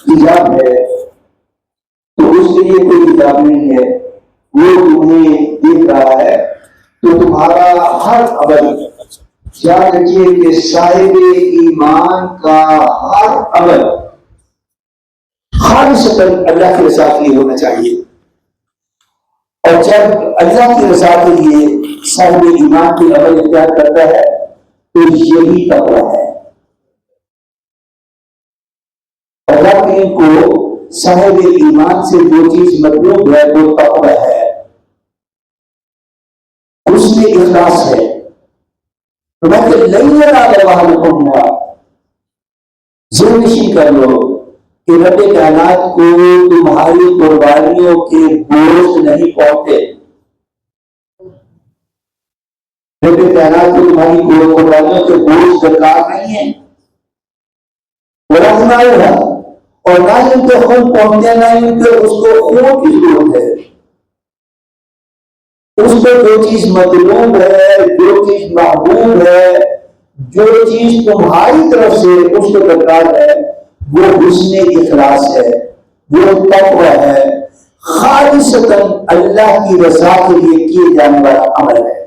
حجاب ہے تو اس کے لیے کوئی حجاب نہیں ہے، وہ تمہیں دیکھ رہا ہے، تو تمہارا ہر عمل، یاد رکھیے کہ صاحب ایمان کا ہر عمل خالص اللہ کی رضا کے لیے ہونا چاہیے، اور جب اللہ کی رضا کے لیے صاحب ایمان کی عمل اختیار کرتا ہے تو یہی تقویٰ ہے۔ اللہ کریم کو صاحب ایمان سے جو چیز مطلوب ہے وہ تقویٰ ہے، اس میں اخلاص ہے۔ ذہن نشین کر لو کہ رب کائنات کو تمہاری قربانیوں کے گوشت نہیں پہنچتے، رب کائنات کو تمہاری قربانیوں کے گوشت درکار نہیں ہے، اور نہ ان کے خون پہنچتے، نہ ان کے اس کو خون کی ضرورت ہے۔ اس کو جو چیز مطلوب ہے، جو چیز محبوب ہے، جو چیز تمہاری طرف سے اس کو درکار ہے، وہ حسن اخلاص ہے، وہ تقویٰ ہے، خالصتاً اللہ کی رضا کے لیے کیے جانے والا عمل ہے۔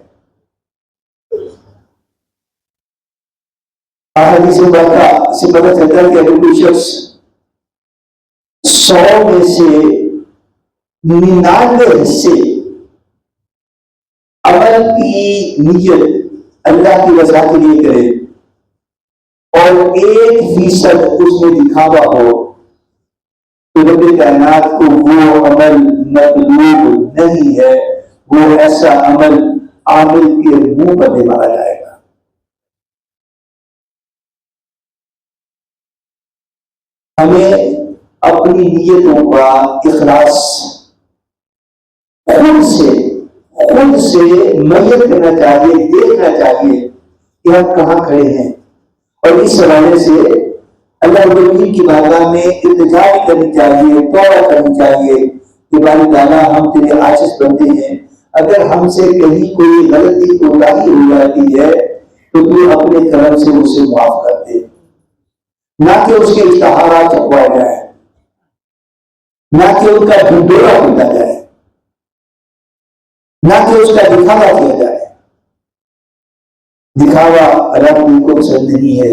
احادیث مبارکہ سے پتہ چلتا ہے کہ اگر کوئی شخص 100 میں سے 99 حصے عمل کی نیت اللہ کی رضا کے لیے کرے اور 1% اس میں دکھاوا ہو تو رب کائنات کو وہ عمل مطلوب نہیں ہے، وہ ایسا عمل عامل کے منہ پر دے مارا جائے گا۔ ہمیں اپنی نیتوں کا اخلاص خود سے میت کرنا چاہیے، دیکھنا چاہیے کہ ہم کہاں کھڑے ہیں، اور اس حوالے سے اللہ رب العالمین کی بارگاہ میں التجا کرنی چاہیے، توبہ کرنی چاہیے کہ باری تعالیٰ ہم تیرے عاجز بندے ہیں، اگر ہم سے کہیں کوئی غلطی کوتاہی ہو جاتی ہے تو تو اپنے کرم سے اسے معاف کر دے، نہ کہ اس کے اشتہارات چھپوائے جائیں، نہ کہ ان کا ڈھنڈورا پیٹا جائے، نہ کہ اس کا دکھاوا کیا جائے۔ دکھاوا اللہ کو پسند نہیں ہے۔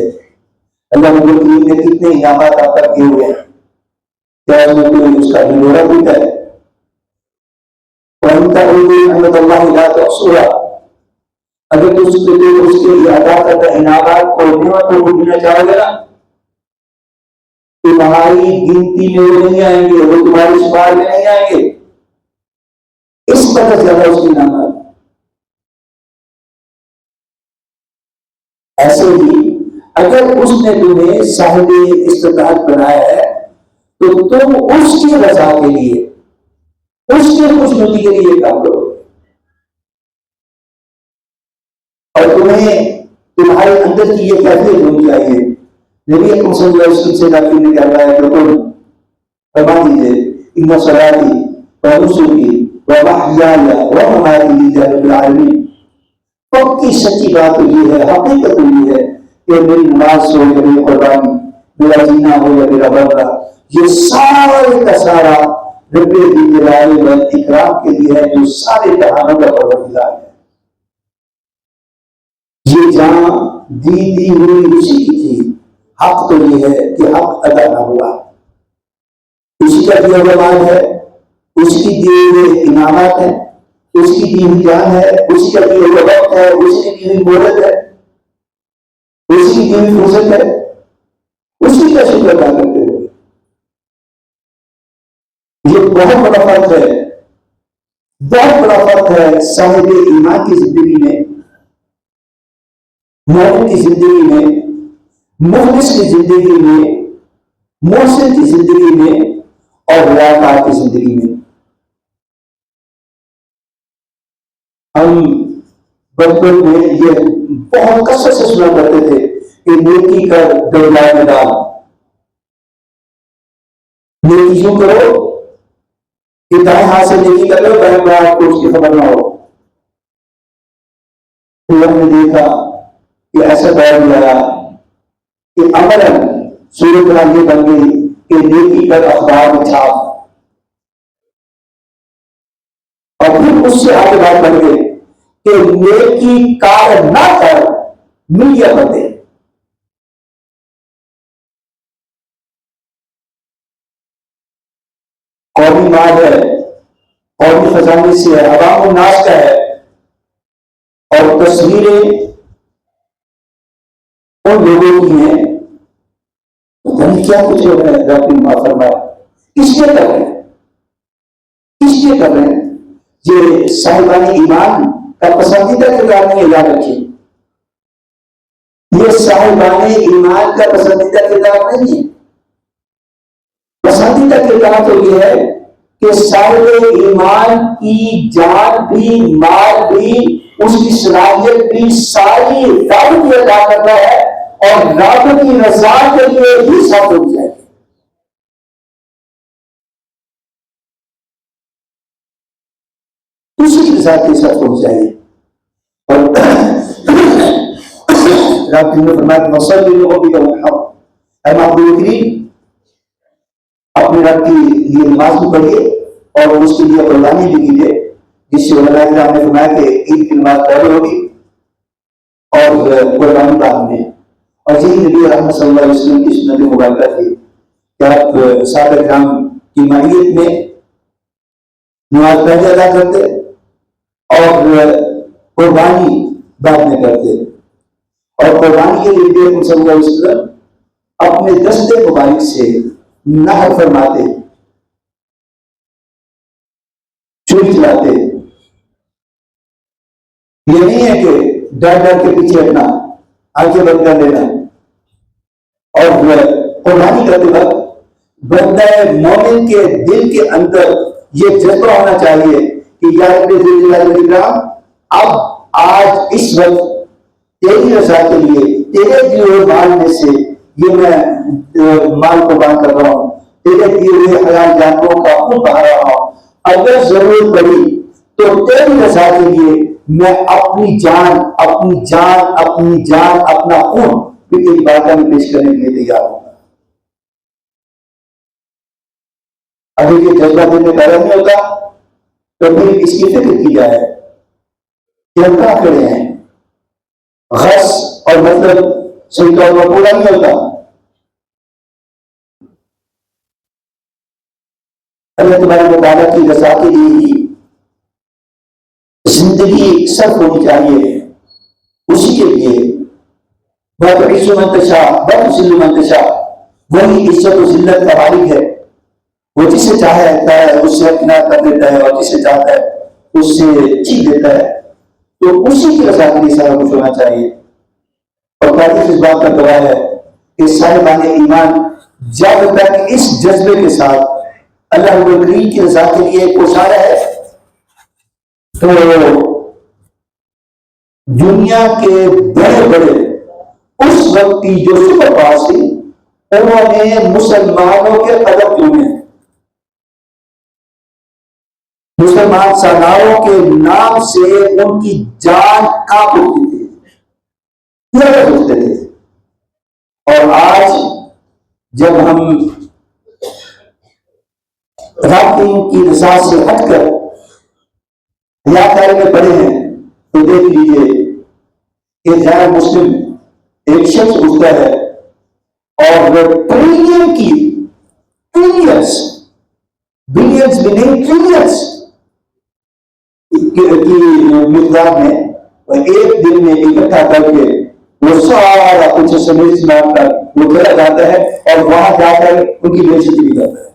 اللہ رب العالمین نے کتنے انعامات آپ پر کیے ہوئے ہیں، کیا اس میں کوئی اس کا ڈھنڈورا پیٹا ہے؟ وَإِن تَعُدُّوا نِعْمَتَ اللَّهِ لَا تُحْصُوهَا، اگر اس کے ادا کردہ انعامات اور نعمتوں کو گننا چاہو گے نا، تمہاری گنتی میں وہ نہیں آئیں گے، وہ تمہاری شمار میں نہیں آئیں گے، اس قدر زیادہ اس کی نعمت۔ ایسے ہی اگر اس نے تمہیں صاحب استطاعت بنایا ہے تو تم اس کی رضا کے لیے، اس کی خوشنودی کے لیے کام کرو، اور تمہیں تمہارے اندر کی یہ کیفیت ہونی چاہیے۔ نبی اکرم صلی اللہ علیہ وسلم سے نبی نے کہا ہے کہ تم فرما دیجیے ان صلاتی و نسکی و محیایا و مماتی للہ رب العالمین، پکی سچی بات تو یہ ہے، حقیقت تو یہ ہے کہ میری نماز ہو یا میری قربانی، میرا جینا ہو یا میرا مرنا، یہ سارے کا سارا رب جلال و اکرام کے لیے ہے، جو سارے جہانوں کا پروردگار ہے۔ یہ جان دی ہوئی اسی کی تھی، حق تو یہ ہے کہ حق ادا نہ ہوا، اسی کا دیا ہوا مال ہے، اس کی دیے ہوئے انعامات ہیں، اس کی دی ہوئی جان ہے، اسی کا دیا ہوا وقت ہے، اسی کی دی ہوئی مہلت ہے، اسی کی دی ہوئی فرصت ہے، اسی کا شکر ادا کرتے ہوئے یہ بہت بڑا فرق ہے، بہت بڑا فرق ہے صاحب ایمان کی زندگی میں، مومن کی زندگی میں، مخلص کی زندگی میں، محسن کی زندگی میں اور ریاکار کی زندگی میں۔ ہم بچپن میں یہ بہت کثرت سے سنا کرتے تھے کہ نیکی کر دولائے میں ڈال، نیکی یوں کرو کہ دائیں ہاتھ سے نیکی کر لو، بائیں ہاتھ کو اس کی خبر نہ ہو۔ پھر ہم نے دیکھا کہ ایسا دور گیا کہ عملاً صورت حال یہ بن گئی کہ کہ نیکی کر اخبار میں چھاپ، اور پھر اس سے آگے بات کر کے کہ نیکی کار نہ کر میڈیا پر دے۔ قومی مال ہے، قومی خزانے سے ہے، عوام الناس کا ہے، اور تصویریں ان لوگوں کی ہیں، پتہ نہیں کیا کچھ ہو رہا ہے۔ رب نے معاف فرمایا، کس لیے کر رہے ہیں؟ کس لیے کر رہے ہیں؟ یہ صاحبان ایمان کا پسندیدہ کردار نہیں ہے، یاد رکھیے، یہ صاحبان ایمان کا پسندیدہ کردار نہیں ہے۔ پسندیدہ کردار تو یہ ہے کہ صاحب ایمان کی جان بھی، مال بھی، اس کی صلاحیت بھی ساری رب کی ادا کرتا ہے، اور رب کی رضا کے لیے ہی سب ہو جائے۔ اسی کے ساتھ یہ سب ہو جائے۔ اور رب نے فرمایا کہ وصلی لربک وانحر، اے محبوب کریم اپنے رب کے لیے نماز بھی پڑھیے اور اس کے لیے قربانی بھی کیجیے، جس سے علماء کرام نے فرمایا کہ عید کی نماز پہلے ہوگی اور قربانی بعد میں۔ اور یہی نبی رحمت صلی اللہ علیہ وسلم کی سنت مبارکہ تھی کہ آپ صحابہ کرام کی معیت میں نماز پہلے ادا کرتے اور قربانی بعد میں کرتے، اور قربانی کے لیے نبی صلی اللہ علیہ وسلم اپنے دستے مبارک سے نحر فرماتے، چھری چلاتے۔ یہ نہیں ہے کہ ڈر ڈر کے پیچھے ہٹنا، آنکھیں بند کر لینا، اور قربانی کرتے وقت بندہ مومن کے دل کے اندر یہ جذبہ ہونا چاہیے کہ یا رب ذی الجلال والاکرام، اب آج اس وقت تیری رضا کے لیے تیرے دیے ہوئے مال میں سے یہ میں مال قربان کر رہا ہوں، تیرے دیے ہوئے حلال جانوروں کا خون بہا رہا ہوں، اگر ضرورت پڑی تو تیری رضا کے لیے میں اپنی جان اپنا خون بھی تیری بارگاہ میں پیش کرنے کے لیے تیار ہوں۔ اگر یہ جذبہ دل میں پیدا نہیں ہوتا تو پھر اس کی فکر کی جائے کہ ہم کہاں کھڑے ہیں، غص اور مطلب صحیح طور پر پورا نہیں ہوتا۔ اللہ تبارک و تعالیٰ کی رضا کے لیے ہی زندگی صرف ہونی چاہیے، اسی کے لیے وَتُعِزُّ مَن تَشَاءُ وَتُذِلُّ مَن تَشَاءُ، وہی عزت و ذلت کا مالک ہے، وہ جسے چاہتا ہے اس سے کنار کر دیتا ہے، اور جسے چاہتا ہے اس سے چھین دیتا ہے، تو اسی کی رضا کے لیے سارا کچھ ہونا چاہیے۔ اور تاریخ اس بات کا گواہ ہے کہ صاحبان ایمان جب تک اس جذبے کے ساتھ اللہ رب العالمین کی رضا کے لیے کوشاں ہے تو دنیا کے بڑے بڑے اس وقت کی جو سپر پاورز تھی انہوں نے مسلمانوں کے قدم چومے، مسلمان سرداروں کے نام سے ان کی جان کانپ اٹھتی تھی، لڑ اٹھتے تھے۔ اور آج جب ہم رب کی رضا سے ہٹ کر ریاکاری میں پڑے ہیں تو دیکھ لیجیے کہ غیر مسلم ایک شخص گزرتا ہے اور وہ ٹریلین کی ٹریلینس بلینس بھی نہیں ٹریلینس کی مقدار میں ایک دن میں اکٹھا کر کے وہ سارا کچھ سمیت مار کر وہ چلا جاتا ہے اور وہاں جا کر ان کی بے عزتی بھی کرتا ہے۔